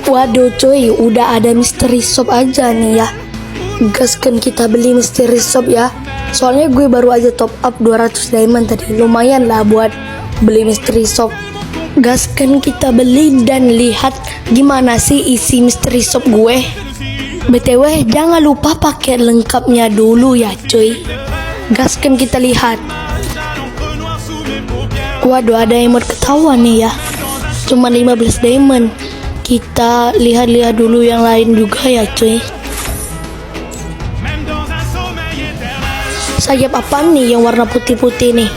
Waduh cuy, udah ada mystery shop aja nih ya. Gaskan kita beli mystery shop ya. Soalnya gue baru aja top up 200 diamond tadi. Lumayan lah buat beli mystery shop. Gaskan kita beli dan lihat gimana sih isi mystery shop gue. BTW jangan lupa pakai lengkapnya dulu ya cuy. Gaskan kita lihat. Waduh, ada emote ketawa nih ya. Cuma 15 diamond. Kita lihat-lihat dulu yang lain juga ya cuy. Sayap apa nih yang warna putih-putih nih?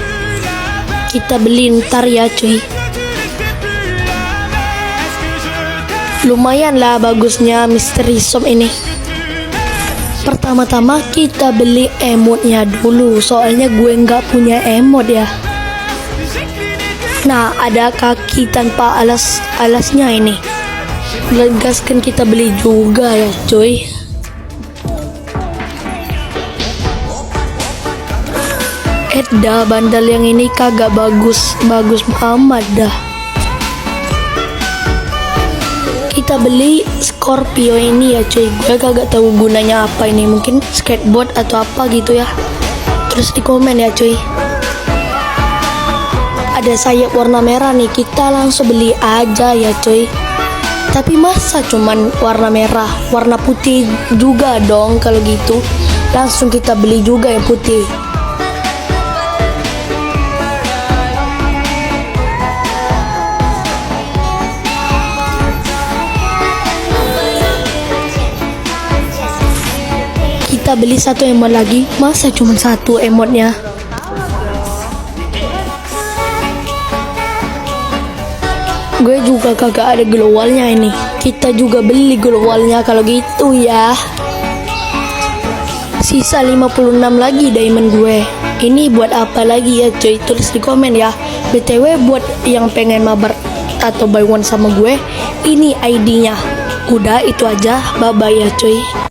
Kita beli ntar ya cuy. Lumayan lah bagusnya mystery shop ini. Pertama-tama kita beli emotnya dulu. Soalnya gue nggak punya emot ya. Nah, ada kaki tanpa alasnya ini. Gaskan kita beli juga ya cuy. Dah bandel yang ini kagak bagus amat dah. Kita beli Scorpio ini ya cuy. Gue kagak tahu gunanya apa ini, mungkin skateboard atau apa gitu ya. Terus di komen ya cuy. Ada sayap warna merah nih, kita langsung beli aja ya cuy. Tapi masa cuman warna merah, warna putih juga dong kalau gitu. Langsung kita beli juga yang putih. Kita beli satu emot lagi, masa cuma satu emotnya. Gue juga kagak ada glowalnya ini. Kita juga beli glowalnya kalau gitu ya. Sisa 56 lagi diamond gue. Ini buat apa lagi ya cuy? Tulis di komen ya. BTW buat yang pengen mabar atau buy one sama gue, ini ID-nya. Udah itu aja. Bye bye ya cuy.